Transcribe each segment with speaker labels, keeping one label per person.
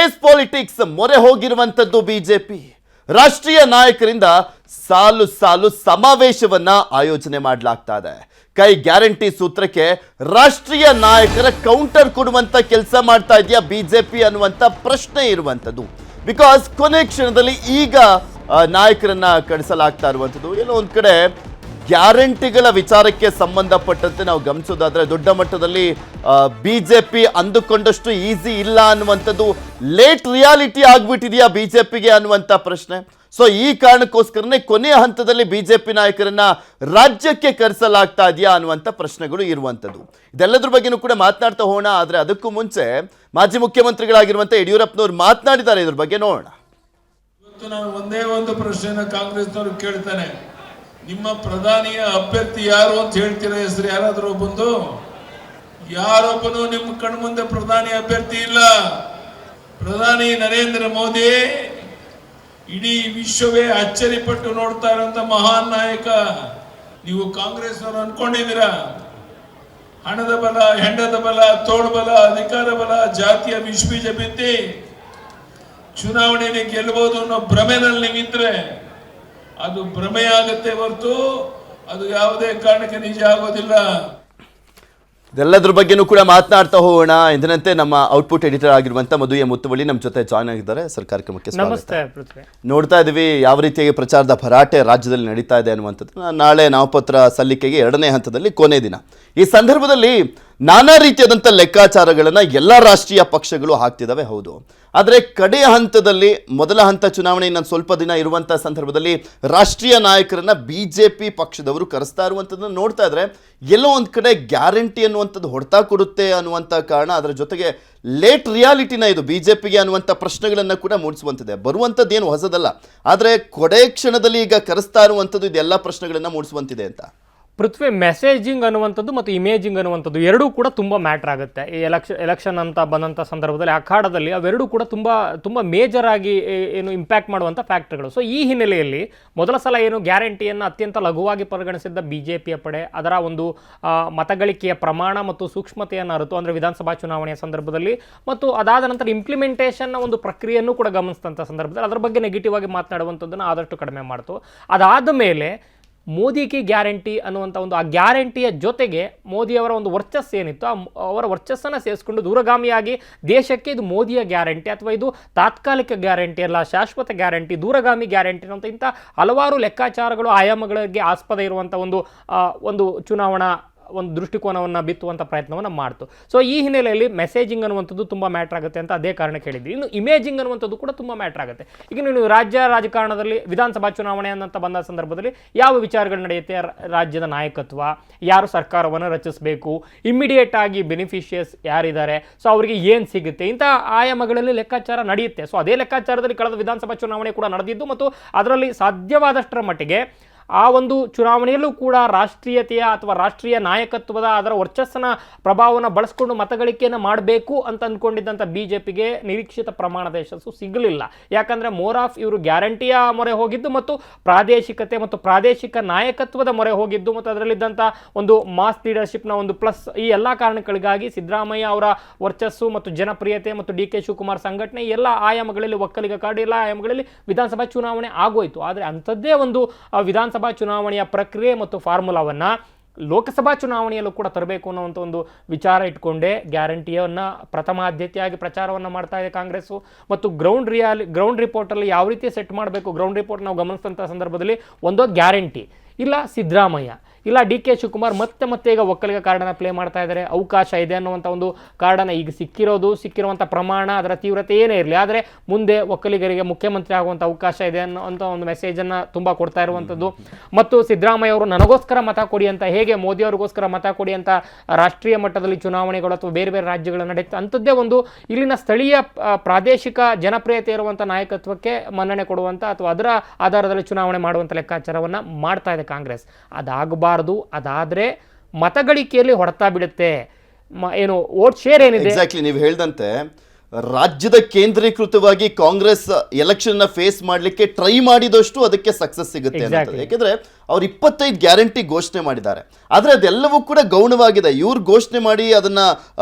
Speaker 1: Race politics ಮೊರೆ ಹೋಗಿರುವಂತದ್ದು BJP. ರಾಷ್ಟ್ರೀಯ ನಾಯಕರಿಂದ ಸಾಲು ಸಾಲು ಸಮಾವೇಶವನ್ನ ಆಯೋಜನೆ ಮಾಡಲಾಗ್ತಾ ಇದೆ. ಕೈ ಗ್ಯಾರಂಟಿ ಸೂತ್ರಕ್ಕೆ ರಾಷ್ಟ್ರೀಯ ನಾಯಕರ ಕೌಂಟರ್ ಕೊಡುವಂತ ಕೆಲಸ ಮಾಡ್ತಾ ಇದೆಯಾ ಬಿಜೆಪಿ ಅನ್ನುವಂತ ಪ್ರಶ್ನೆ ಇರುವಂತದ್ದು. ಬಿಕಾಸ್ ಕೊನೆ ಕ್ಷಣದಲ್ಲಿ ಈಗ ನಾಯಕರನ್ನ ಕಳಿಸಲಾಗ್ತಾ ಇರುವಂತದ್ದು. ಎಲ್ಲೋ ಒಂದ್ ಕಡೆ ಗ್ಯಾರಂಟಿಗಳ ವಿಚಾರಕ್ಕೆ ಸಂಬಂಧಪಟ್ಟಂತೆ ನಾವು ಗಮನಿಸೋದಾದ್ರೆ ದೊಡ್ಡ ಮಟ್ಟದಲ್ಲಿ ಬಿಜೆಪಿ ಅಂದುಕೊಂಡಷ್ಟು ಈಸಿ ಇಲ್ಲ ಅನ್ನುವಂಥದ್ದು ಲೇಟ್ ರಿಯಾಲಿಟಿ ಆಗ್ಬಿಟ್ಟಿದೆಯಾ ಬಿಜೆಪಿಗೆ ಅನ್ನುವಂಥ ಪ್ರಶ್ನೆ. ಸೊ ಈ ಕಾರಣಕ್ಕೋಸ್ಕರನೇ ಕೊನೆಯ ಹಂತದಲ್ಲಿ ಬಿಜೆಪಿ ನಾಯಕರನ್ನ ರಾಜ್ಯಕ್ಕೆ ಕರೆಸಲಾಗ್ತಾ ಇದೆಯಾ ಅನ್ನುವಂಥ ಪ್ರಶ್ನೆಗಳು ಇರುವಂಥದ್ದು. ಇದೆಲ್ಲದ್ರ ಬಗ್ಗೆನೂ ಕೂಡ ಮಾತನಾಡ್ತಾ ಹೋಗೋಣ. ಆದರೆ ಅದಕ್ಕೂ ಮುಂಚೆ ಮಾಜಿ ಮುಖ್ಯಮಂತ್ರಿಗಳಾಗಿರುವಂಥ ಯಡಿಯೂರಪ್ಪನವರು ಮಾತನಾಡಿದ್ದಾರೆ. ಇದ್ರ ಬಗ್ಗೆ ನೋಡೋಣ.
Speaker 2: ಇವತ್ತು ನಾನು ಒಂದೇ ಒಂದು ಪ್ರಶ್ನೆನ ಕಾಂಗ್ರೆಸ್ನವರು ಕೇಳ್ತಾನೆ, ನಿಮ್ಮ ಪ್ರಧಾನಿಯ ಅಭ್ಯರ್ಥಿ ಯಾರು ಅಂತ ಹೇಳ್ತೀರಾ? ಹೆಸರು ಯಾರಾದರೂ ಬಂದು? ಯಾರೊಬ್ಬನು ನಿಮ್ಮ ಕಣ್ಮುಂದೆ ಪ್ರಧಾನಿ ಅಭ್ಯರ್ಥಿ ಇಲ್ಲ. ಪ್ರಧಾನಿ ನರೇಂದ್ರ ಮೋದಿ ಇಡೀ ವಿಶ್ವವೇ ಅಚ್ಚರಿಪಟ್ಟು ನೋಡ್ತಾ ಇರುವಂತ ಮಹಾನ್ ನಾಯಕ. ನೀವು ಕಾಂಗ್ರೆಸ್ನವರು ಅನ್ಕೊಂಡಿದ್ದೀರಾ ಹಣದ ಬಲ, ಹೆಂಡದ ಬಲ, ತೋಳ್ಬಲ, ಅಧಿಕಾರ ಬಲ, ಜಾತಿಯ ವಿಶ್ವೀಜ ಬಿತ್ತಿ ಚುನಾವಣೆಯಲ್ಲಿ ಗೆಲ್ಲಬಹುದು ಅನ್ನೋ ಭ್ರಮೆನಲ್ಲಿ ನೀವಿದ್ರೆ ಅದು ಭ್ರಮೆಯಾಗತ್ತೆ ಹೊರತು ಅದು ಯಾವುದೇ ಕಾರಣಕ್ಕೆ ನಿಜ ಆಗೋದಿಲ್ಲ.
Speaker 1: ಇದೆಲ್ಲದ್ರ ಬಗ್ಗೆನೂ ಕೂಡ ಮಾತನಾಡ್ತಾ ಹೋಗೋಣ. ಇದರಂತೆ ನಮ್ಮ ಔಟ್ಪುಟ್ ಎಡಿಟರ್ ಆಗಿರುವಂತ ಮಧು ಮುತ್ತುವಳ್ಳಿ ನಮ್ಮ ಜೊತೆ ಜಾಯ್ನ್ ಆಗಿದ್ದಾರೆ. ಸರ್, ಕಾರ್ಯಕ್ರಮಕ್ಕೆ ಸ್ವಾಗತ. ನೋಡ್ತಾ ಇದೀವಿ ಯಾವ ರೀತಿಯಾಗಿ ಪ್ರಚಾರದ ಭರಾಟೆ ರಾಜ್ಯದಲ್ಲಿ ನಡೀತಾ ಇದೆ ಅನ್ನುವಂಥದ್ದು. ನಾಳೆ ನಾಮಪತ್ರ ಸಲ್ಲಿಕೆಗೆ 2ನೇ ಹಂತದಲ್ಲಿ ಕೊನೆ ದಿನ. ಈ ಸಂದರ್ಭದಲ್ಲಿ ನಾನಾ ರೀತಿಯಾದಂಥ ಲೆಕ್ಕಾಚಾರಗಳನ್ನು ಎಲ್ಲ ರಾಷ್ಟ್ರೀಯ ಪಕ್ಷಗಳು ಹಾಕ್ತಿದ್ದಾವೆ. ಹೌದು, ಆದರೆ ಕಡೆಯ ಹಂತದಲ್ಲಿ ಮೊದಲ ಹಂತ ಚುನಾವಣೆ ಇನ್ನೊಂದು ಸ್ವಲ್ಪ ದಿನ ಇರುವಂಥ ಸಂದರ್ಭದಲ್ಲಿ ರಾಷ್ಟ್ರೀಯ ನಾಯಕರನ್ನ ಬಿಜೆಪಿ ಪಕ್ಷದವರು ಕರೆಸ್ತಾ ಇರುವಂಥದ್ದನ್ನು ನೋಡ್ತಾ ಇದ್ರೆ ಎಲ್ಲೋ ಒಂದು ಕಡೆ ಗ್ಯಾರಂಟಿ ಅನ್ನುವಂಥದ್ದು ಹೊಡ್ತಾ ಕೊಡುತ್ತೆ ಅನ್ನುವಂಥ ಕಾರಣ, ಅದರ ಜೊತೆಗೆ ಲೇಟ್ ರಿಯಾಲಿಟಿನ ಇದು ಬಿಜೆಪಿಗೆ ಅನ್ನುವಂಥ ಪ್ರಶ್ನೆಗಳನ್ನು ಕೂಡ ಮೂಡಿಸುವಂಥದ್ದೇ. ಬರುವಂಥದ್ದು ಏನು ಹೊಸದಲ್ಲ, ಆದರೆ ಕೊಡೆ ಕ್ಷಣದಲ್ಲಿ ಈಗ ಕರೆಸ್ತಾ ಇರುವಂಥದ್ದು ಇದೆಲ್ಲ ಪ್ರಶ್ನೆಗಳನ್ನು ಮೂಡಿಸುವಂತಿದೆ ಅಂತ.
Speaker 3: ಪೃಥ್ವಿ, ಮೆಸೇಜಿಂಗ್ ಅನ್ನುವಂಥದ್ದು ಮತ್ತು ಇಮೇಜಿಂಗ್ ಅನ್ನುವಂಥದ್ದು ಎರಡೂ ಕೂಡ ತುಂಬ ಮ್ಯಾಟ್ರ್ ಆಗುತ್ತೆ. ಈ ಎಲೆಕ್ಷನ್ ಅಂತ ಬಂದಂಥ ಸಂದರ್ಭದಲ್ಲಿ ಅಖಾಡದಲ್ಲಿ ಅವೆರಡೂ ಕೂಡ ತುಂಬ ಮೇಜರ್ ಆಗಿ ಏನು ಇಂಪ್ಯಾಕ್ಟ್ ಮಾಡುವಂಥ ಫ್ಯಾಕ್ಟ್ರಿಗಳು. ಸೊ ಈ ಹಿನ್ನೆಲೆಯಲ್ಲಿ ಮೊದಲ ಸಲ ಏನು ಗ್ಯಾರಂಟಿಯನ್ನು ಅತ್ಯಂತ ಲಘುವಾಗಿ ಪರಿಗಣಿಸಿದ್ದ ಬಿಜೆಪಿಯ ಪಡೆ ಅದರ ಒಂದು ಮತಗಳಿಕೆಯ ಪ್ರಮಾಣ ಮತ್ತು ಸೂಕ್ಷ್ಮತೆಯನ್ನು ಅರಿತು, ಅಂದರೆ ವಿಧಾನಸಭಾ ಚುನಾವಣೆಯ ಸಂದರ್ಭದಲ್ಲಿ ಮತ್ತು ಅದಾದ ನಂತರ ಇಂಪ್ಲಿಮೆಂಟೇಷನ್ನ ಒಂದು ಪ್ರಕ್ರಿಯೆಯನ್ನು ಕೂಡ ಗಮನಿಸಿದಂಥ ಸಂದರ್ಭದಲ್ಲಿ ಅದರ ಬಗ್ಗೆ ನೆಗೆಟಿವ್ ಆಗಿ ಮಾತನಾಡುವಂಥದ್ದನ್ನು ಆದಷ್ಟು ಕಡಿಮೆ ಮಾಡ್ತು. ಅದಾದ ಮೇಲೆ ಮೋದಿಗೆ ಗ್ಯಾರಂಟಿ ಅನ್ನುವಂಥ ಒಂದು ಆ ಗ್ಯಾರಂಟಿಯ ಜೊತೆಗೆ ಮೋದಿಯವರ ಒಂದು ವರ್ಚಸ್ಸು ಏನಿತ್ತು ಅವರ ವರ್ಚಸ್ಸನ್ನು ಸೇರಿಸ್ಕೊಂಡು ದೂರಗಾಮಿಯಾಗಿ ದೇಶಕ್ಕೆ ಇದು ಮೋದಿಯ ಗ್ಯಾರಂಟಿ ಅಥವಾ ಇದು ತಾತ್ಕಾಲಿಕ ಗ್ಯಾರಂಟಿ ಅಲ್ಲ, ಶಾಶ್ವತ ಗ್ಯಾರಂಟಿ, ದೂರಗಾಮಿ ಗ್ಯಾರಂಟಿ ಅಂತ ಇಂಥ ಹಲವಾರು ಲೆಕ್ಕಾಚಾರಗಳು ಆಯಾಮಗಳಿಗೆ ಆಸ್ಪದ ಇರುವಂಥ ಒಂದು ಚುನಾವಣಾ ಒಂದು ದೃಷ್ಟಿಕೋನವನ್ನು ಬಿತ್ತುವಂಥ ಪ್ರಯತ್ನವನ್ನು ಮಾಡ್ತು. ಸೊ ಈ ಹಿನ್ನೆಲೆಯಲ್ಲಿ ಮೆಸೇಜಿಂಗ್ ಅನ್ನುವಂಥದ್ದು ತುಂಬ ಮ್ಯಾಟ್ರ್ ಆಗುತ್ತೆ ಅಂತ ಅದೇ ಕಾರಣಕ್ಕೆ ಹೇಳಿದ್ವಿ. ಇನ್ನು ಇಮೇಜಿಂಗ್ ಅನ್ನುವಂಥದ್ದು ಕೂಡ ತುಂಬ ಮ್ಯಾಟ್ರ್ ಆಗುತ್ತೆ. ಈಗ ನೀವು ರಾಜ್ಯ ರಾಜಕಾರಣದಲ್ಲಿ ವಿಧಾನಸಭಾ ಚುನಾವಣೆ ಅಂತ ಬಂದ ಸಂದರ್ಭದಲ್ಲಿ ಯಾವ ವಿಚಾರಗಳು ನಡೆಯುತ್ತೆ, ರಾಜ್ಯದ ನಾಯಕತ್ವ, ಯಾರು ಸರ್ಕಾರವನ್ನು ರಚಿಸಬೇಕು, ಇಮ್ಮಿಡಿಯೇಟ್ ಆಗಿ ಬೆನಿಫಿಷಿಯರ್ಸ್ ಯಾರಿದ್ದಾರೆ, ಸೊ ಅವರಿಗೆ ಏನು ಸಿಗುತ್ತೆ, ಇಂಥ ಆಯಾಮಗಳಲ್ಲಿ ಲೆಕ್ಕಾಚಾರ ನಡೆಯುತ್ತೆ. ಸೊ ಅದೇ ಲೆಕ್ಕಾಚಾರದಲ್ಲಿ ಕಳೆದ ವಿಧಾನಸಭಾ ಚುನಾವಣೆ ಕೂಡ ನಡೆದಿದ್ದು ಮತ್ತು ಅದರಲ್ಲಿ ಸಾಧ್ಯವಾದಷ್ಟರ ಮಟ್ಟಿಗೆ ಆ ಒಂದು ಚುನಾವಣೆಯಲ್ಲೂ ಕೂಡ ರಾಷ್ಟ್ರೀಯತೆಯ ಅಥವಾ ರಾಷ್ಟ್ರೀಯ ನಾಯಕತ್ವದ ಅದರ ವರ್ಚಸ್ಸನ ಪ್ರಭಾವವನ್ನು ಬಳಸ್ಕೊಂಡು ಮತಗಳಿಕೆಯನ್ನು ಮಾಡಬೇಕು ಅಂತ ಅಂದ್ಕೊಂಡಿದ್ದಂಥ ಬಿಜೆಪಿಗೆ ನಿರೀಕ್ಷಿತ ಪ್ರಮಾಣದ ಯಶಸ್ಸು ಸಿಗಲಿಲ್ಲ. ಯಾಕಂದರೆ ಮೋರ್ ಆಫ್ ಇವರು ಗ್ಯಾರಂಟಿಯ ಮೊರೆ ಹೋಗಿದ್ದು ಮತ್ತು ಪ್ರಾದೇಶಿಕತೆ ಮತ್ತು ಪ್ರಾದೇಶಿಕ ನಾಯಕತ್ವದ ಮೊರೆ ಹೋಗಿದ್ದು ಮತ್ತು ಅದರಲ್ಲಿದ್ದಂಥ ಒಂದು ಮಾಸ್ ಲೀಡರ್ಶಿಪ್ನ ಒಂದು ಪ್ಲಸ್ ಈ ಎಲ್ಲ ಕಾರಣಗಳಿಗಾಗಿ ಸಿದ್ದರಾಮಯ್ಯ ಅವರ ವರ್ಚಸ್ಸು ಮತ್ತು ಜನಪ್ರಿಯತೆ ಮತ್ತು ಡಿ ಕೆ ಶಿವಕುಮಾರ್ ಸಂಘಟನೆ ಎಲ್ಲ ಆಯಾಮಗಳಲ್ಲಿ ಒಕ್ಕಲಿಗ ಕಾರ್ಡ್ ಎಲ್ಲ ಆಯಾಮಗಳಲ್ಲಿ ವಿಧಾನಸಭಾ ಚುನಾವಣೆ ಆಗೋಯ್ತು. ಆದರೆ ಅಂಥದ್ದೇ ಒಂದು ವಿಧಾನಸಭಾ ಚುನಾವಣೆಯ ಪ್ರಕ್ರಿಯೆ ಮತ್ತು ಫಾರ್ಮುಲಾವನ್ನು ಲೋಕಸಭಾ ಚುನಾವಣೆಯಲ್ಲೂ ಕೂಡ ತರಬೇಕು ಅನ್ನೋವಂಥ ಒಂದು ವಿಚಾರ ಇಟ್ಕೊಂಡೇ ಗ್ಯಾರಂಟಿಯನ್ನು ಪ್ರಥಮ ಆದ್ಯತೆಯಾಗಿ ಪ್ರಚಾರವನ್ನು ಮಾಡ್ತಾ ಇದೆ ಕಾಂಗ್ರೆಸ್ಸು. ಮತ್ತು ಗ್ರೌಂಡ್ ರಿಪೋರ್ಟಲ್ಲಿ ಯಾವ ರೀತಿ ಸೆಟ್ ಮಾಡಬೇಕು, ಗ್ರೌಂಡ್ ರಿಪೋರ್ಟ್ ನಾವು ಗಮನಿಸಿದಂಥ ಸಂದರ್ಭದಲ್ಲಿ ಒಂದೋ ಗ್ಯಾರಂಟಿ ಇಲ್ಲ ಸಿದ್ದರಾಮಯ್ಯ ಇಲ್ಲ ಡಿ ಕೆ ಶಿವಕುಮಾರ್ ಮತ್ತೆ ಈಗ ಒಕ್ಕಲಿಗ ಕಾರ್ಡನ್ನು ಪ್ಲೇ ಮಾಡ್ತಾ ಇದ್ದಾರೆ, ಅವಕಾಶ ಇದೆ ಅನ್ನುವಂಥ ಒಂದು ಕಾರ್ಡನ್ನು ಈಗ ಸಿಕ್ಕಿರುವಂಥ ಪ್ರಮಾಣ ಅದರ ತೀವ್ರತೆ ಏನೇ ಇರಲಿ, ಆದರೆ ಮುಂದೆ ಒಕ್ಕಲಿಗರಿಗೆ ಮುಖ್ಯಮಂತ್ರಿ ಆಗುವಂಥ ಅವಕಾಶ ಇದೆ ಅನ್ನೋಂಥ ಒಂದು ಮೆಸೇಜನ್ನು ತುಂಬ ಕೊಡ್ತಾ ಇರುವಂಥದ್ದು. ಮತ್ತು ಸಿದ್ದರಾಮಯ್ಯ ಅವರು ನನಗೋಸ್ಕರ ಮತ ಕೊಡಿ ಅಂತ, ಹೇಗೆ ಮೋದಿ ಅವ್ರಿಗೋಸ್ಕರ ಮತ ಕೊಡಿ ಅಂತ ರಾಷ್ಟ್ರೀಯ ಮಟ್ಟದಲ್ಲಿ ಚುನಾವಣೆಗಳು ಅಥವಾ ಬೇರೆ ರಾಜ್ಯಗಳು ನಡೆಯುತ್ತೆ, ಅಂಥದ್ದೇ ಒಂದು ಇಲ್ಲಿನ ಸ್ಥಳೀಯ ಪ್ರಾದೇಶಿಕ ಜನಪ್ರಿಯತೆ ಇರುವಂಥ ನಾಯಕತ್ವಕ್ಕೆ ಮನ್ನಣೆ ಕೊಡುವಂಥ ಅಥವಾ ಅದರ ಆಧಾರದಲ್ಲಿ ಚುನಾವಣೆ ಮಾಡುವಂಥ ಲೆಕ್ಕಾಚಾರವನ್ನು ಮಾಡ್ತಾ ಇದೆ ಕಾಂಗ್ರೆಸ್. ಅದಾಗಬಾರ್ದು. ಅದಾದರೆ ಮತಗಳಿಕೆಯಲ್ಲಿ ಹೊಡೆತ ಬಿಡುತ್ತೆ. ಏನು ವೋಟ್ ಶೇರ್ ಏನಿದೆ,
Speaker 1: ಎಕ್ಸಾಕ್ಟ್ಲಿ ನೀವು ಹೇಳ್ದಂತೆ ರಾಜ್ಯದ ಕೇಂದ್ರೀಕೃತವಾಗಿ ಕಾಂಗ್ರೆಸ್ ಎಲೆಕ್ಷನ್ ಫೇಸ್ ಮಾಡಲಿಕ್ಕೆ ಟ್ರೈ ಮಾಡಿದಷ್ಟು ಅದಕ್ಕೆ ಸಕ್ಸಸ್ ಸಿಗುತ್ತೆ ಅನ್ನೋದು. ಯಾಕೆಂದ್ರೆ ಅವ್ರು 25 ಗ್ಯಾರಂಟಿ ಘೋಷಣೆ ಮಾಡಿದ್ದಾರೆ, ಆದ್ರೆ ಅದೆಲ್ಲವೂ ಕೂಡ ಗೌಣವಾಗಿದೆ. ಇವ್ರು ಘೋಷಣೆ ಮಾಡಿ ಅದನ್ನ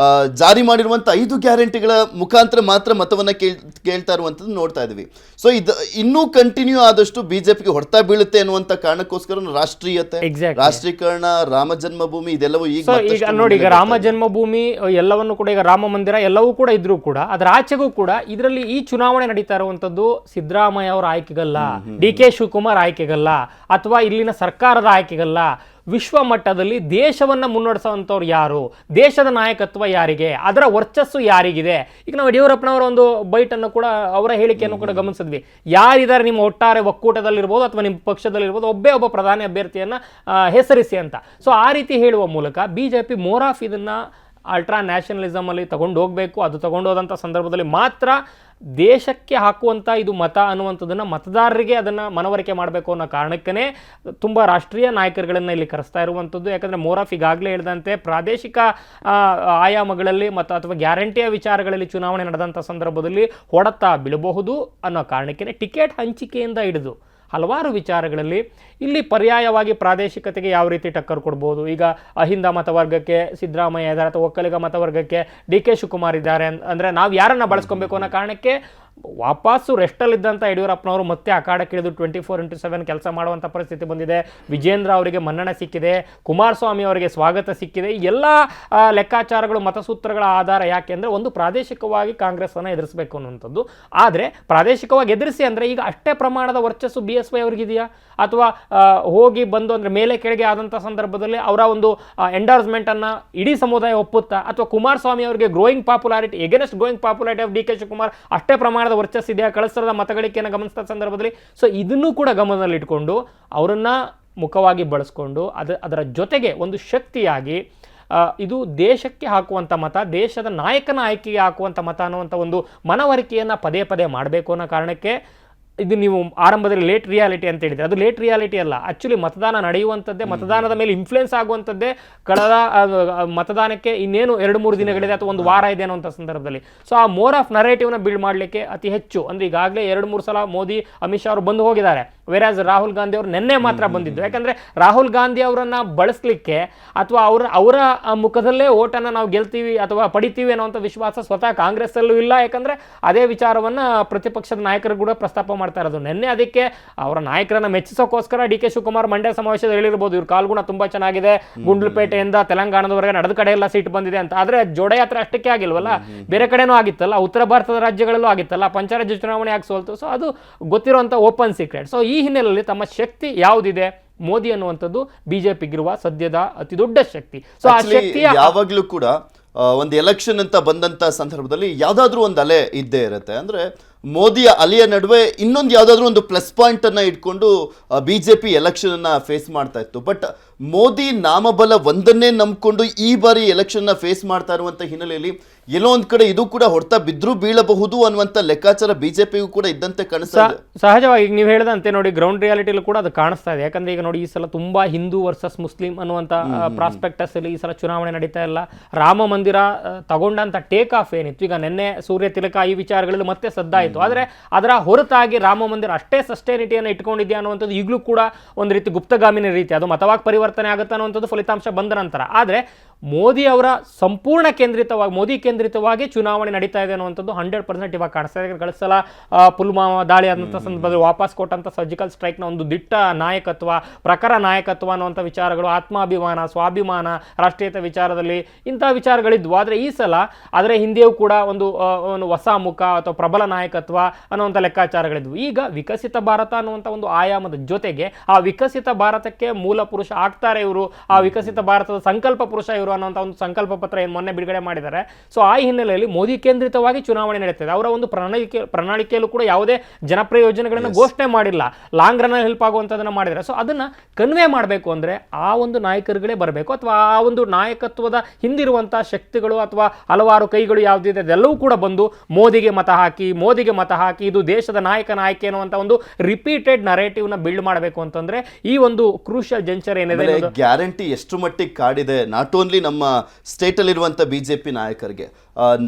Speaker 1: ಜಾರಿ ಮಾಡಿರುವಂತ 5 ಗ್ಯಾರಂಟಿಗಳ ಮುಖಾಂತರ ಮಾತ್ರ ಮತವನ್ನ ಕೇಳ್ತಾ ಇರುವಂತದ್ದು ನೋಡ್ತಾ ಇದೀವಿ. ಸೊ ಇದು ಇನ್ನೂ ಕಂಟಿನ್ಯೂ ಆದಷ್ಟು ಬಿಜೆಪಿಗೆ ಹೊಡೆತ ಬೀಳುತ್ತೆ ಅನ್ನುವಂತ ಕಾರಣಕ್ಕೋಸ್ಕರ ರಾಷ್ಟ್ರೀಯತೆ, ರಾಷ್ಟ್ರೀಕರಣ, ರಾಮ ಜನ್ಮಭೂಮಿ ಇದೆಲ್ಲವೂ
Speaker 3: ಈಗ ನೋಡಿ, ಈಗ ರಾಮ ಜನ್ಮಭೂಮಿ ಎಲ್ಲವನ್ನು ಕೂಡ, ಈಗ ರಾಮ ಮಂದಿರ ಎಲ್ಲವೂ ಕೂಡ ಇದ್ರೂ ಕೂಡ ಅದರ ಆಚೆಗೂ ಕೂಡ ಇದರಲ್ಲಿ ಈ ಚುನಾವಣೆ ನಡೀತಾ ಇರುವಂತದ್ದು ಸಿದ್ದರಾಮಯ್ಯ ಅವರ ಆಯ್ಕೆಗಲ್ಲ, DK ಶಿವಕುಮಾರ್ ಆಯ್ಕೆಗಲ್ಲ, ಅಥವಾ ಇಲ್ಲಿನ ಸರ್ಕಾರದ ಆಯ್ಕೆಗಲ್ಲ. ವಿಶ್ವ ಮಟ್ಟದಲ್ಲಿ ದೇಶವನ್ನ ಮುನ್ನಡೆಸುವಂಥವ್ರು ಯಾರು, ದೇಶದ ನಾಯಕತ್ವ ಯಾರಿಗೆ, ಅದರ ವರ್ಚಸ್ಸು ಯಾರಿಗಿದೆ. ಈಗ ನಾವು ಯಡಿಯೂರಪ್ಪನವರ ಒಂದು ಬೈಟನ್ನು ಕೂಡ, ಅವರ ಹೇಳಿಕೆಯನ್ನು ಕೂಡ ಗಮನಿಸಿದ್ವಿ. ಯಾರಿದ್ದಾರೆ ನಿಮ್ಮ ಒಟ್ಟಾರೆ ಒಕ್ಕೂಟದಲ್ಲಿರ್ಬೋದು ಅಥವಾ ನಿಮ್ಮ ಪಕ್ಷದಲ್ಲಿರ್ಬೋದು, ಒಬ್ಬ ಪ್ರಧಾನಿ ಅಭ್ಯರ್ಥಿಯನ್ನ ಹೆಸರಿಸಿ ಅಂತ. ಸೊ ಆ ರೀತಿ ಹೇಳುವ ಮೂಲಕ ಬಿಜೆಪಿ ಮೋರ್ ಆಫ್ ಇದನ್ನ ಅಲ್ಟ್ರಾ ನ್ಯಾಷನಲಿಸಮ್ ಅಲ್ಲಿ ತಗೊಂಡು ಹೋಗಬೇಕು. ಅದು ತಗೊಂಡು ಹೋದಂಥ ಸಂದರ್ಭದಲ್ಲಿ ಮಾತ್ರ ದೇಶಕ್ಕೆ ಹಾಕುವಂಥ ಇದು ಮತ ಅನ್ನುವಂಥದ್ದನ್ನು ಮತದಾರರಿಗೆ ಅದನ್ನು ಮನವರಿಕೆ ಮಾಡಬೇಕು ಅನ್ನೋ ಕಾರಣಕ್ಕೇ ತುಂಬ ರಾಷ್ಟ್ರೀಯ ನಾಯಕರುಗಳನ್ನು ಇಲ್ಲಿ ಕರೆಸ್ತಾ ಇರುವಂಥದ್ದು. ಯಾಕಂದರೆ ಮೋರಾಫ್ ಈಗಾಗಲೇ ಹೇಳಿದಂತೆ ಪ್ರಾದೇಶಿಕ ಆಯಾಮಗಳಲ್ಲಿ ಅಥವಾ ಗ್ಯಾರಂಟಿಯ ವಿಚಾರಗಳಲ್ಲಿ ಚುನಾವಣೆ ನಡೆದಂಥ ಸಂದರ್ಭದಲ್ಲಿ ಹೊಡೆತ ಬೀಳಬಹುದು ಅನ್ನೋ ಕಾರಣಕ್ಕೇ ಟಿಕೆಟ್ ಹಂಚಿಕೆಯಿಂದ ಹಿಡಿದು ಹಲವಾರು ವಿಚಾರಗಳಲ್ಲಿ ಇಲ್ಲಿ ಪರ್ಯಾಯವಾಗಿ ಪ್ರಾದೇಶಿಕತೆಗೆ ಯಾವ ರೀತಿ ಟಕ್ಕರ್ ಕೊಡ್ಬೋದು. ಈಗ ಅಹಿಂದ ಮತವರ್ಗಕ್ಕೆ ಸಿದ್ದರಾಮಯ್ಯ ಇದ್ದಾರೆ, ಅಥವಾ ಒಕ್ಕಲಿಗ ಮತವರ್ಗಕ್ಕೆ DK ಶಿವಕುಮಾರ್ ಇದ್ದಾರೆ. ಅಂದರೆ ನಾವು ಯಾರನ್ನು ಬಳಸ್ಕೊಬೇಕು ಅನ್ನೋ ಕಾರಣಕ್ಕೆ ವಾಪಸ್ಸು ರೆಸ್ಟಲ್ಲಿದ್ದಂಥ ಯಡಿಯೂರಪ್ಪನವರು ಮತ್ತೆ ಅಖಾಡಕ್ಕಿಳಿದು 24/7 ಕೆಲಸ ಮಾಡುವಂಥ ಪರಿಸ್ಥಿತಿ ಬಂದಿದೆ. ವಿಜೇಂದ್ರ ಅವರಿಗೆ ಮನ್ನಣೆ ಸಿಕ್ಕಿದೆ, ಕುಮಾರಸ್ವಾಮಿ ಅವರಿಗೆ ಸ್ವಾಗತ ಸಿಕ್ಕಿದೆ. ಎಲ್ಲ ಲೆಕ್ಕಾಚಾರಗಳು ಮತಸೂತ್ರಗಳ ಆಧಾರ. ಯಾಕೆಂದರೆ ಒಂದು ಪ್ರಾದೇಶಿಕವಾಗಿ ಕಾಂಗ್ರೆಸ್ಸನ್ನು ಎದುರಿಸಬೇಕು ಅನ್ನುವಂಥದ್ದು. ಆದರೆ ಪ್ರಾದೇಶಿಕವಾಗಿ ಎದುರಿಸಿ ಅಂದರೆ ಈಗ ಅಷ್ಟೇ ಪ್ರಮಾಣದ ವರ್ಚಸ್ಸು BSY ಅವ್ರಿಗಿದೆಯಾ, ಅಥವಾ ಹೋಗಿ ಬಂದು ಅಂದರೆ ಮೇಲೆ ಕೆಳಗೆ ಆದಂಥ ಸಂದರ್ಭದಲ್ಲಿ ಅವರ ಒಂದು ಎಂಡೋರ್ಸ್ಮೆಂಟನ್ನು ಇಡೀ ಸಮುದಾಯ ಒಪ್ಪುತ್ತಾ, ಅಥವಾ ಕುಮಾರಸ್ವಾಮಿ ಅವರಿಗೆ growing popularity against growing popularity of DK Shivakumar ಅಷ್ಟೇ ಪ್ರಮಾಣದ ವರ್ಚಸ್ಸಿದೆಯಾ ಕಳಸರದ ಮತಗಳಿಕೆಯನ್ನು ಗಮನಿಸಿದ ಸಂದರ್ಭದಲ್ಲಿ. ಸೊ ಇದನ್ನು ಕೂಡ ಗಮನದಲ್ಲಿಟ್ಕೊಂಡು ಅವರನ್ನು ಮುಖವಾಗಿ ಬಳಸ್ಕೊಂಡು ಅದರ ಜೊತೆಗೆ ಒಂದು ಶಕ್ತಿಯಾಗಿ ಇದು ದೇಶಕ್ಕೆ ಹಾಕುವಂಥ ಮತ, ದೇಶದ ನಾಯಕನ ಆಯ್ಕೆಗೆ ಹಾಕುವಂಥ ಮತ ಅನ್ನುವಂಥ ಒಂದು ಮನವರಿಕೆಯನ್ನು ಪದೇ ಪದೇ ಮಾಡಬೇಕು ಅನ್ನೋ ಕಾರಣಕ್ಕೆ ಇದು ನೀವು ಆರಂಭದಲ್ಲಿ ಲೇಟ್ ರಿಯಾಲಿಟಿ ಅಂತ ಹೇಳಿದ್ರೆ, ಅದು ಲೇಟ್ ರಿಯಾಲಿಟಿ ಅಲ್ಲ. ಆ್ಯಕ್ಚುಲಿ ಮತದಾನ ನಡೆಯುವಂಥದ್ದೇ, ಮತದಾನದ ಮೇಲೆ ಇನ್ಫ್ಲುಯೆನ್ಸ್ ಆಗುವಂಥದ್ದೇ ಕಳೆದ ಮತದಾನಕ್ಕೆ ಇನ್ನೇನು 2-3 ದಿನಗಳಿದೆ ಅಥವಾ ಒಂದು ವಾರ ಇದೆ ಅನ್ನುವಂಥ ಸಂದರ್ಭದಲ್ಲಿ. ಸೊ ಆ ಮೋರ್ ಆಫ್ ನರೇಟಿವ್ನ ಬಿಲ್ಡ್ ಮಾಡಲಿಕ್ಕೆ ಅತಿ ಹೆಚ್ಚು ಅಂದರೆ ಈಗಾಗಲೇ 2-3 ಸಲ ಮೋದಿ, ಅಮಿತ್ ಶಾ ಅವರು ಬಂದು ಹೋಗಿದ್ದಾರೆ. ವೆರಾಸ್ ರಾಹುಲ್ ಗಾಂಧಿ ಅವರು ನಿನ್ನೆ ಮಾತ್ರ ಬಂದಿದ್ದು. ಯಾಕಂದರೆ ರಾಹುಲ್ ಗಾಂಧಿ ಅವರನ್ನು ಬಳಸಲಿಕ್ಕೆ ಅಥವಾ ಅವರ ಮುಖದಲ್ಲೇ ಓಟನ್ನು ನಾವು ಗೆಲ್ತೀವಿ ಅಥವಾ ಪಡಿತೀವಿ ಅನ್ನೋಂಥ ವಿಶ್ವಾಸ ಸ್ವತಃ ಕಾಂಗ್ರೆಸ್ಸಲ್ಲೂ ಇಲ್ಲ. ಯಾಕಂದರೆ ಅದೇ ವಿಚಾರವನ್ನು ಪ್ರತಿಪಕ್ಷದ ನಾಯಕರು ಕೂಡ ಪ್ರಸ್ತಾಪ ಮಾಡ್ತಾ ಇರೋದು. ನಿನ್ನೆ ಅದಕ್ಕೆ ಅವರ ನಾಯಕರನ್ನ ಮೆಚ್ಚಿಸೋಕ್ಕೋಸ್ಕರ DK ಶಿವಕುಮಾರ್ ಮಂಡ್ಯ ಸಮಾವೇಶದಲ್ಲಿ ಹೇಳಿರ್ಬೋದು, ಇವ್ರ ಕಾಲ್ಗುಣ ತುಂಬಾ ಚೆನ್ನಾಗಿದೆ, ಗುಂಡ್ಲುಪೇಟೆಯಿಂದ ತೆಲಂಗಾಣದವರೆಗೆ ನಡೆದ ಕಡೆ ಎಲ್ಲ ಸೀಟ್ ಬಂದಿದೆ ಅಂತ. ಆದರೆ ಜೋಡಯಾತ್ರೆ ಅಷ್ಟಕ್ಕೆ ಆಗಿಲ್ವಲ್ಲ, ಬೇರೆ ಕಡೆನೂ ಆಗಿತ್ತಲ್ಲ, ಉತ್ತರ ಭಾರತದ ರಾಜ್ಯಗಳಲ್ಲೂ ಆಗಿತ್ತಲ್ಲ, ಪಂಚರಾಜ್ಯ ಚುನಾವಣೆ ಆಗಿ ಸೋಲ್ತು. ಸೊ ಅದು ಗೊತ್ತಿರುವಂಥ ಓಪನ್ ಸೀಕ್ರೆಟ್. ಸೊ ಈ ಹಿನ್ನೆಲೆಯಲ್ಲಿ ತಮ್ಮ ಶಕ್ತಿ ಯಾವುದಿದೆ, ಮೋದಿ ಅನ್ನುವಂಥದ್ದು ಬಿಜೆಪಿಗಿರುವ ಸದ್ಯದ ಅತಿ ದೊಡ್ಡ ಶಕ್ತಿ. ಸೊ ಆ ಶಕ್ತಿ
Speaker 1: ಯಾವಾಗಲೂ ಕೂಡ ಒಂದು ಎಲೆಕ್ಷನ್ ಅಂತ ಬಂದಂತ ಸಂದರ್ಭದಲ್ಲಿ ಯಾವ್ದಾದ್ರು ಒಂದು ಅಲೆ ಇದ್ದೇ ಇರುತ್ತೆ. ಅಂದ್ರೆ ಮೋದಿಯ ಅಲೆಯ ನಡುವೆ ಇನ್ನೊಂದು ಯಾವ್ದಾದ್ರು ಒಂದು ಪ್ಲಸ್ ಪಾಯಿಂಟ್ ಅನ್ನ ಇಟ್ಕೊಂಡು ಬಿಜೆಪಿ ಎಲೆಕ್ಷನ್ ಅನ್ನ ಫೇಸ್ ಮಾಡ್ತಾ ಇತ್ತು. ಬಟ್ ಮೋದಿ ನಾಮಬಲ ಒಂದನ್ನೇ ನಂಬಿಕೊಂಡು ಈ ಬಾರಿ ಎಲೆಕ್ಷನ್ ನ ಫೇಸ್ ಮಾಡ್ತಾ ಇರುವಂತ ಹಿನ್ನೆಲೆಯಲ್ಲಿ ಎಲ್ಲೋ ಒಂದ್ ಕಡೆ ಇದು ಕೂಡ ಹೊಡೆತ ಬಿದ್ರೂ ಬೀಳಬಹುದು ಅನ್ನುವಂತ ಲೆಕ್ಕಾಚಾರ ಬಿಜೆಪಿಗೂ ಕೂಡ ಇದ್ದಂತೆ ಕಾಣಿಸ್ತಾ ಇದೆ.
Speaker 3: ಸಹಜವಾಗಿ ನೀವು ಹೇಳಿದಂತೆ ನೋಡಿ, ಗ್ರೌಂಡ್ ರಿಯಾಲಿಟಿಲೂ ಕೂಡ ಅದು ಕಾಣಿಸ್ತಾ ಇದೆ. ಯಾಕಂದ್ರೆ ಈಗ ನೋಡಿ, ಈ ಸಲ ತುಂಬಾ ಹಿಂದೂ ವರ್ಸಸ್ ಮುಸ್ಲಿಂ ಅನ್ನುವಂತ ಪ್ರಾಸ್ಪೆಕ್ಟಸ್ ಅಲ್ಲಿ ಈ ಸಲ ಚುನಾವಣೆ ನಡೀತಾ ಇಲ್ಲ. ರಾಮ ಮಂದಿರ ತಗೊಂಡಂತ ಟೇಕ್ ಆಫ್ ಏನಿತ್ತು, ಈಗ ನಿನ್ನೆ ಸೂರ್ಯ ತಿಲಕ ಈ ವಿಚಾರಗಳಲ್ಲಿ ಮತ್ತೆ ಸದ್ದಾಯಿತು. ಆದರೆ ಅದರ ಹೊರತಾಗಿ ರಾಮ ಮಂದಿರ ಅಷ್ಟೇ ಸಸ್ಟೈನಿಟಿಯನ್ನು ಇಟ್ಕೊಂಡಿದೆಯಾ ಅನ್ನುವಂಥದ್ದು ಈಗಲೂ ಕೂಡ ಒಂದು ರೀತಿ ಗುಪ್ತಗಾಮಿನ ರೀತಿ, ಅದು ಮತವಾಗಿ ಪರಿವರ್ತನೆ ಆಗುತ್ತೆ ಅನ್ನುವಂಥದ್ದು ಫಲಿತಾಂಶ ಬಂದ ನಂತರ. ಆದರೆ ಮೋದಿ ಅವರ ಸಂಪೂರ್ಣ ಮೋದಿ ಕೇಂದ್ರಿತವಾಗಿ ಚುನಾವಣೆ ನಡೀತಾ ಇದೆ ಅನ್ನುವಂಥದ್ದು 100% ಇವಾಗ ಕಾಣಿಸ್ತಾ ಇದೆ. ಕಳೆದ ಸಲ ಪುಲ್ವಾಮಾ ದಾಳಿ ಆದಂಥ ಸಂದರ್ಭದಲ್ಲಿ ವಾಪಸ್ ಕೊಟ್ಟಂಥ ಸರ್ಜಿಕಲ್ ಸ್ಟ್ರೈಕ್ನ ಒಂದು ದಿಟ್ಟ ನಾಯಕತ್ವ, ಪ್ರಖರ ನಾಯಕತ್ವ ಅನ್ನುವಂಥ ವಿಚಾರಗಳು, ಆತ್ಮಾಭಿಮಾನ, ಸ್ವಾಭಿಮಾನ, ರಾಷ್ಟ್ರೀಯತೆ ವಿಚಾರದಲ್ಲಿ ಇಂಥ ವಿಚಾರಗಳಿದ್ವು. ಆದರೆ ಈ ಸಲ ಅದರ ಹಿಂದೆಯೂ ಕೂಡ ಒಂದು ಹೊಸ ಮುಖ ಅಥವಾ ಪ್ರಬಲ ನಾಯಕತ್ವ ಅನ್ನುವಂಥ ಲೆಕ್ಕಾಚಾರಗಳಿದ್ವು. ಈಗ ವಿಕಸಿತ ಭಾರತ ಅನ್ನುವಂಥ ಒಂದು ಆಯಾಮದ ಜೊತೆಗೆ ಆ ವಿಕಸಿತ ಭಾರತಕ್ಕೆ ಮೂಲ ಪುರುಷ ಆಗ್ತಾರೆ ಇವರು, ಆ ವಿಕಸಿತ ಭಾರತದ ಸಂಕಲ್ಪ ಪುರುಷ ಇವರು ಅನ್ನುವಂಥ ಒಂದು ಸಂಕಲ್ಪ ಪತ್ರ ಏನು ಮೊನ್ನೆ ಬಿಡುಗಡೆ ಮಾಡಿದ್ದಾರೆ. ಸೊ ಆ ಹಿನ್ನೆಲೆಯಲ್ಲಿ ಮೋದಿ ಕೇಂದ್ರಿತವಾಗಿ ಚುನಾವಣೆ ನಡೆಯುತ್ತದೆ. ಅವರ ಒಂದು ಪ್ರಣಾಳಿಕೆಯಲ್ಲೂ ಕೂಡ ಯಾವುದೇ ಜನಪ್ರಿಯ ಯೋಜನೆಗಳನ್ನು ಘೋಷಣೆ ಮಾಡಿಲ್ಲ, ಲಾಂಗ್ ರನ್ ಹೆಲ್ಪ್ ಆಗುವಂಥದ್ದನ್ನು ಮಾಡಿದ್ದಾರೆ. ಸೊ ಅದನ್ನ ಕನ್ವೆ ಮಾಡಬೇಕು ಅಂದರೆ ಆ ಒಂದು ನಾಯಕರುಗಳೇ ಬರಬೇಕು, ಅಥವಾ ಆ ಒಂದು ನಾಯಕತ್ವದ ಹಿಂದಿರುವಂಥ ಶಕ್ತಿಗಳು ಅಥವಾ ಹಲವಾರು ಕೈಗಳು ಯಾವುದಿದೆ ಅದೆಲ್ಲವೂ ಕೂಡ ಬಂದು ಮೋದಿಗೆ ಮತ ಹಾಕಿ ಇದು ದೇಶದ ನಾಯಕನ ಆಯ್ಕೆ ಅನ್ನುವಂಥ ಒಂದು ರಿಪೀಟೆಡ್ ನರೇಟಿವ್ನ ಬಿಲ್ಡ್ ಮಾಡಬೇಕು ಅಂತಂದ್ರೆ ಈ ಒಂದು ಕ್ರೂಷಿಯಲ್ ಜಂಕ್ಷನ್ ಏನಿದೆ,
Speaker 1: ಗ್ಯಾರಂಟಿ ಎಷ್ಟು ಮಟ್ಟಿಗೆ ಕಾಡಿದೆ. ನಾಟ್ ಓನ್ಲಿ ಎಸ್ಪೆಷಲಿ ನಮ್ಮ ಸ್ಟೇಟಲ್ಲಿರುವಂಥ BJP ನಾಯಕರಿಗೆ,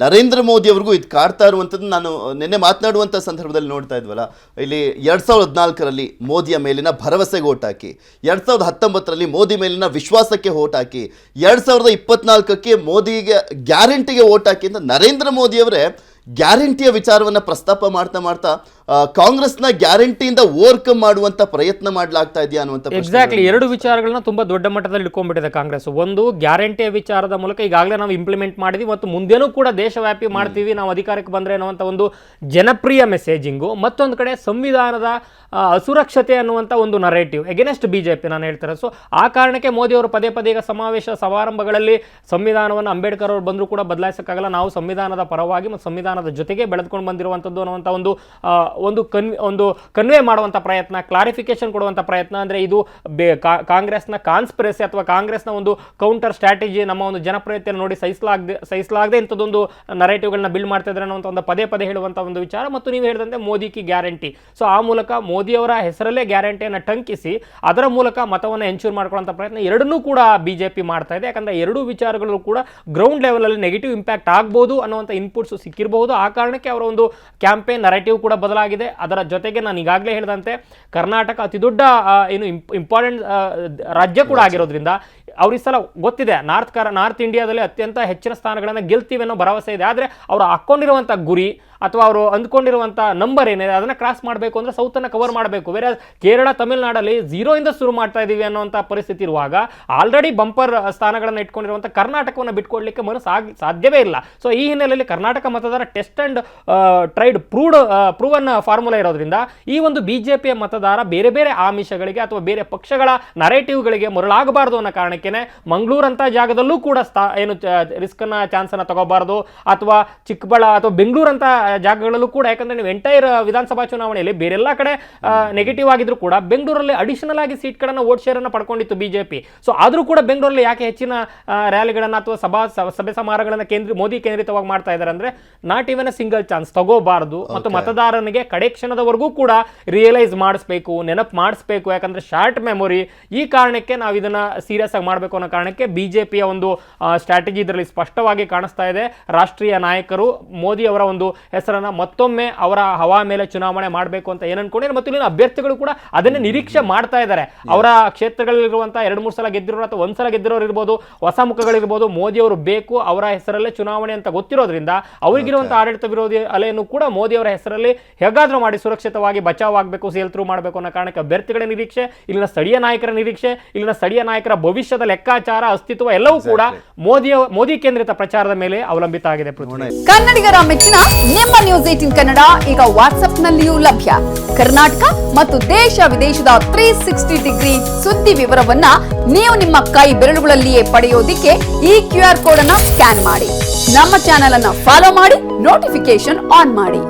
Speaker 1: ನರೇಂದ್ರ ಮೋದಿ ಅವ್ರಿಗೂ ಇದು ಕಾಡ್ತಾ ಇರುವಂಥದ್ದು ನಾನು ನಿನ್ನೆ ಮಾತನಾಡುವಂಥ ಸಂದರ್ಭದಲ್ಲಿ ನೋಡ್ತಾ ಇದ್ವಲ್ಲ, ಇಲ್ಲಿ 2014ರಲ್ಲಿ ಮೋದಿಯ ಮೇಲಿನ ಭರವಸೆಗೆ ಓಟ್ ಹಾಕಿ, 2019ರಲ್ಲಿ ಮೋದಿ ಮೇಲಿನ ವಿಶ್ವಾಸಕ್ಕೆ ಓಟ್ ಹಾಕಿ, 2024ಕ್ಕೆ ಮೋದಿಗೆ ಗ್ಯಾರಂಟಿಗೆ ಓಟ್ ಹಾಕಿ ಅಂತ ನರೇಂದ್ರ ಮೋದಿಯವರೇ ಗ್ಯಾರಂಟಿಯ ವಿಚಾರವನ್ನು ಪ್ರಸ್ತಾಪ ಮಾಡ್ತಾ ಕಾಂಗ್ರೆಸ್ನ ಗ್ಯಾರಂಟಿಯಿಂದ ಓವರ್ಕಮ್ ಮಾಡುವಂತ ಪ್ರಯತ್ನ ಮಾಡಲಾಗ್ತಾ ಇದೆಯಾ ಅನ್ನುವಂಥ
Speaker 3: ಎಕ್ಸಾಕ್ಟ್ಲಿ ಎರಡು ವಿಚಾರಗಳನ್ನ ತುಂಬಾ ದೊಡ್ಡ ಮಟ್ಟದಲ್ಲಿ ಇಟ್ಕೊಂಡ್ಬಿಟ್ಟಿದೆ ಕಾಂಗ್ರೆಸ್. ಒಂದು ಗ್ಯಾರಂಟಿಯ ವಿಚಾರದ ಮೂಲಕ ಈಗಾಗಲೇ ನಾವು ಇಂಪ್ಲಿಮೆಂಟ್ ಮಾಡಿದ್ವಿ ಮತ್ತು ಮುಂದೇನೂ ಕೂಡ ದೇಶವ್ಯಾಪಿ ಮಾಡ್ತೀವಿ ನಾವು ಅಧಿಕಾರಕ್ಕೆ ಬಂದ್ರೆ ಅನ್ನುವಂಥ ಒಂದು ಜನಪ್ರಿಯ ಮೆಸೇಜಿಂಗು, ಮತ್ತೊಂದು ಕಡೆ ಸಂವಿಧಾನದ ಅಸುರಕ್ಷತೆ ಅನ್ನುವಂಥ ಒಂದು ನರೇಟಿವ್ ಎಗೇನೆಸ್ಟ್ BJP ನಾನು ಹೇಳ್ತಾರೆ. ಸೊ ಆ ಕಾರಣಕ್ಕೆ ಮೋದಿ ಅವರು ಪದೇ ಪದೇ ಈಗ ಸಮಾವೇಶ ಸಮಾರಂಭಗಳಲ್ಲಿ ಸಂವಿಧಾನವನ್ನು ಅಂಬೇಡ್ಕರ್ ಅವರು ಬಂದರೂ ಕೂಡ ಬದಲಾಯಿಸೋಕ್ಕಾಗಲ್ಲ, ನಾವು ಸಂವಿಧಾನದ ಪರವಾಗಿ ಮತ್ತು ಸಂವಿಧಾನದ ಜೊತೆಗೆ ಬೆಳೆದುಕೊಂಡು ಬಂದಿರುವಂಥದ್ದು ಅನ್ನುವಂಥ ಒಂದು ಕನ್ವೆ ಮಾಡುವಂಥ ಪ್ರಯತ್ನ, ಕ್ಲಾರಿಫಿಕೇಶನ್ ಕೊಡುವಂಥ ಪ್ರಯತ್ನ. ಅಂದರೆ ಇದು ಕಾಂಗ್ರೆಸ್ನ ಕಾನ್ಸ್ಪಿರಸಿ ಅಥವಾ ಕಾಂಗ್ರೆಸ್ನ ಒಂದು ಕೌಂಟರ್ ಸ್ಟ್ರಾಟಜಿ, ನಮ್ಮ ಒಂದು ಜನಪ್ರಿಯತೆಯನ್ನು ನೋಡಿ ಸಹಿಸಲಾಗದೆ ಇಂಥದ್ದೊಂದು ನರೇಟಿವ್ಗಳನ್ನ ಬಿಲ್ಡ್ ಮಾಡ್ತಾ ಇದ್ದಾರೆ ಅನ್ನುವಂಥ ಒಂದು ಪದೇ ಪದೇ ಹೇಳುವಂಥ ಒಂದು ವಿಚಾರ. ಮತ್ತು ನೀವು ಹೇಳಿದಂತೆ ಮೋದಿ ಕಿ ಗ್ಯಾರಂಟಿ, ಸೊ ಆ ಮೂಲಕ ಮೋದಿಯವರ ಹೆಸರಲ್ಲೇ ಗ್ಯಾರಂಟಿಯನ್ನು ಟಂಕಿಸಿ ಅದರ ಮೂಲಕ ಮತವನ್ನು ಎನ್ಶೂರ್ ಮಾಡ್ಕೊಳ್ಳುವಂಥ ಪ್ರಯತ್ನ ಎರಡನ್ನೂ ಕೂಡ BJP ಮಾಡ್ತಾ ಇದೆ. ಯಾಕಂದರೆ ಎರಡೂ ವಿಚಾರಗಳು ಕೂಡ ಗ್ರೌಂಡ್ ಲೆವೆಲಲ್ಲಿ ನೆಗೆಟಿವ್ ಇಂಪ್ಯಾಕ್ಟ್ ಆಗ್ಬೋದು ಅನ್ನುವಂಥ ಇನ್ಪುಟ್ಸ್ ಸಿಕ್ಕಿರಬಹುದು. ಆ ಕಾರಣಕ್ಕೆ ಅವರ ಒಂದು ಕ್ಯಾಂಪೇನ್ ನರೇಟಿವ್ ಕೂಡ ಬದಲಾಗಿದೆ. ಅದರ ಜೊತೆಗೆ ನಾನು ಈಗಾಗಲೇ ಹೇಳಿದಂತೆ ಕರ್ನಾಟಕ ಅತಿ ದೊಡ್ಡ ಇಂಪಾರ್ಟೆಂಟ್ ರಾಜ್ಯ ಕೂಡ ಆಗಿರೋದ್ರಿಂದ ಅವ್ರಿಗೆ ಸಲ ಗೊತ್ತಿದೆ ನಾರ್ತ್ ಇಂಡಿಯಾದಲ್ಲಿ ಅತ್ಯಂತ ಹೆಚ್ಚಿನ ಸ್ಥಾನಗಳನ್ನು ಗೆಲ್ತೀವಿ ಅನ್ನೋ ಭರವಸೆ ಇದೆ. ಆದರೆ ಅವರು ಹಾಕ್ಕೊಂಡಿರುವಂಥ ಗುರಿ ಅಥವಾ ಅವರು ಅಂದ್ಕೊಂಡಿರುವಂಥ ನಂಬರ್ ಏನಿದೆ ಅದನ್ನು ಕ್ರಾಸ್ ಮಾಡಬೇಕು ಅಂದರೆ ಸೌತನ್ನು ಕವರ್ ಮಾಡಬೇಕು. ಬೇರೆ ಕೇರಳ ತಮಿಳುನಾಡಲ್ಲಿ 0 ಇಂದ ಶುರು ಮಾಡ್ತಾ ಇದ್ದೀವಿ ಅನ್ನೋಂಥ ಪರಿಸ್ಥಿತಿ ಇರುವಾಗ ಆಲ್ರೆಡಿ ಬಂಪರ್ ಸ್ಥಾನಗಳನ್ನು ಇಟ್ಕೊಂಡಿರುವಂಥ ಕರ್ನಾಟಕವನ್ನು ಬಿಟ್ಕೊಡ್ಲಿಕ್ಕೆ ಸಾಧ್ಯವೇ ಇಲ್ಲ. ಸೊ ಈ ಹಿನ್ನೆಲೆಯಲ್ಲಿ ಕರ್ನಾಟಕ ಮತದಾರ test and tried proven formula ಇರೋದ್ರಿಂದ ಈ ಒಂದು BJPಯ ಮತದಾರ ಬೇರೆ ಬೇರೆ ಆಮಿಷಗಳಿಗೆ ಅಥವಾ ಬೇರೆ ಪಕ್ಷಗಳ ನರೇಟಿವ್ಗಳಿಗೆ ಮರಳಾಗಬಾರ್ದು ಅನ್ನೋ ಕಾರಣಕ್ಕೆ ಮಂಗಳೂರಂತ ಜಾಗದಲ್ಲೂ ಕೂಡ ರಿಸ್ಕ್ ಚಾನ್ಸ್ ಅನ್ನ ತಗೋಬಾರದು, ಅಥವಾ ಚಿಕ್ಕಬಳ್ಳಾಪುರ ಅಥವಾ ಬೆಂಗಳೂರಂತ ಜಾಗಗಳಲ್ಲೂ ಕೂಡ. ಯಾಕಂದ್ರೆ ನೀವು ಎಂಟೈರ್ ವಿಧಾನಸಭಾ ಚುನಾವಣೆಯಲ್ಲಿ ಬೇರೆಲ್ಲ ಕಡೆ ನೆಗೆಟಿವ್ ಆಗಿದ್ರು ಕೂಡ ಬೆಂಗಳೂರಲ್ಲಿ ಅಡಿಷನಲ್ ಆಗಿ ಸೀಟ್ಗಳನ್ನು ವೋಟ್ ಶೇರ್ ಅನ್ನು ಪಡ್ಕೊಂಡಿತ್ತು BJP. ಸೊ ಆದ್ರೂ ಕೂಡ ಬೆಂಗಳೂರಲ್ಲಿ ಯಾಕೆ ಹೆಚ್ಚಿನ ರ್ಯಾಲಿಗಳನ್ನ ಅಥವಾ ಸಭೆ ಸಮಾರಂಭಗಳನ್ನ ಮೋದಿ ಕೇಂದ್ರಿತವಾಗಿ ಮಾಡ್ತಾ ಇದ್ದಾರೆ ಅಂದ್ರೆ ನಾಟ್ ಇವನ್ ಸಿಂಗಲ್ ಚಾನ್ಸ್ ತಗೋಬಾರದು ಮತ್ತು ಮತದಾರನಿಗೆ ಕಡೆ ಕ್ಷಣದವರೆಗೂ ಕೂಡ ರಿಯಲೈಸ್ ಮಾಡಿಸ್ಬೇಕು, ನೆನಪು ಮಾಡಿಸ್ಬೇಕು. ಯಾಕಂದ್ರೆ ಶಾರ್ಟ್ ಮೆಮೊರಿ, ಈ ಕಾರಣಕ್ಕೆ ನಾವು ಇದನ್ನ ಸೀರಿಯಸ್ ಆಗಿ ಮಾಡಬೇಕು ಅನ್ನೋ ಕಾರಣಕ್ಕೆ BJPಯ ಒಂದು ಸ್ಟ್ರಾಟಜಿ ಇದರಲ್ಲಿ ಸ್ಪಷ್ಟವಾಗಿ ಕಾಣಿಸ್ತಾ ಇದೆ. ರಾಷ್ಟ್ರೀಯ ನಾಯಕರು ಮೋದಿ ಅವರ ಒಂದು ಹೆಸರನ್ನ ಮತ್ತೊಮ್ಮೆ ಅವರ ಹವಾ ಮೇಲೆ ಚುನಾವಣೆ ಮಾಡಬೇಕು ಅಂತ ಏನು ಅನ್ಕೊಂಡಿದ್ದಾರೆ ಮತ್ತು ಇಲ್ಲಿನ ಅಭ್ಯರ್ಥಿಗಳು ಕೂಡ ಅದನ್ನೇ ನಿರೀಕ್ಷೆ ಮಾಡ್ತಾ ಇದ್ದಾರೆ. ಅವರ ಕ್ಷೇತ್ರಗಳಲ್ಲಿರುವಂತಹ 2-3 ಸಲ ಗೆದ್ದಿರೋರು ಅಥವಾ 1 ಸಲ ಗೆದ್ದಿರೋರು ಇರ್ಬೋದು, ಹೊಸ ಮುಖಗಳಿರ್ಬೋದು, ಮೋದಿ ಅವರು ಬೇಕು ಅವರ ಹೆಸರಲ್ಲೇ ಚುನಾವಣೆ ಅಂತ ಗೊತ್ತಿರೋದ್ರಿಂದ ಅವರಿಗಿರುವಂತಹ ಆಡಳಿತ ವಿರೋಧಿ ಅಲೆಯನ್ನು ಕೂಡ ಮೋದಿ ಅವರ ಹೆಸರಲ್ಲಿ ಹೇಗಾದ್ರೂ ಮಾಡಿ ಸುರಕ್ಷಿತವಾಗಿ ಬಚಾವ್ ಆಗಬೇಕು, ಸೇಲ್ ಥ್ರೂ ಮಾಡಬೇಕು ಅನ್ನೋ ಕಾರಣಕ್ಕೆ ಅಭ್ಯರ್ಥಿಗಳ ನಿರೀಕ್ಷೆ, ಇಲ್ಲಿನ ಸ್ಥಳೀಯ ನಾಯಕರ ನಿರೀಕ್ಷೆ, ಇಲ್ಲಿನ ಸ್ಥಳೀಯ ನಾಯಕರ ಭವಿಷ್ಯದ ಲೆಕ್ಕಾಚಾರ, ಅಸ್ತಿತ್ವ ಎಲ್ಲವೂ ಕೂಡ ಮೋದಿ ಕೇಂದ್ರಿತ ಪ್ರಚಾರದ ಮೇಲೆ ಅವಲಂಬಿತ ಆಗಿದೆ.
Speaker 4: ಕನ್ನಡಿಗರ ಮೆಚ್ಚಿನ ನಿಮ್ಮ ನ್ಯೂಸ್ 18 ಕನ್ನಡ ಈಗ ವಾಟ್ಸ್ಆಪ್ನಲ್ಲಿಯೂ ಲಭ್ಯ. ಕರ್ನಾಟಕ ಮತ್ತು ದೇಶ ವಿದೇಶದ 360 ಡಿಗ್ರಿ ಸುದ್ದಿ ವಿವರವನ್ನ ನೀವು ನಿಮ್ಮ ಕೈ ಬೆರಳುಗಳಲ್ಲಿಯೇ ಪಡೆಯೋದಿಕ್ಕೆ ಈ QR ಕೋಡ್ ಅನ್ನು ಸ್ಕ್ಯಾನ್ ಮಾಡಿ. ನಮ್ಮ ಚಾನೆಲ್ ಅನ್ನು ಫಾಲೋ ಮಾಡಿ, ನೋಟಿಫಿಕೇಶನ್ ಆನ್ ಮಾಡಿ.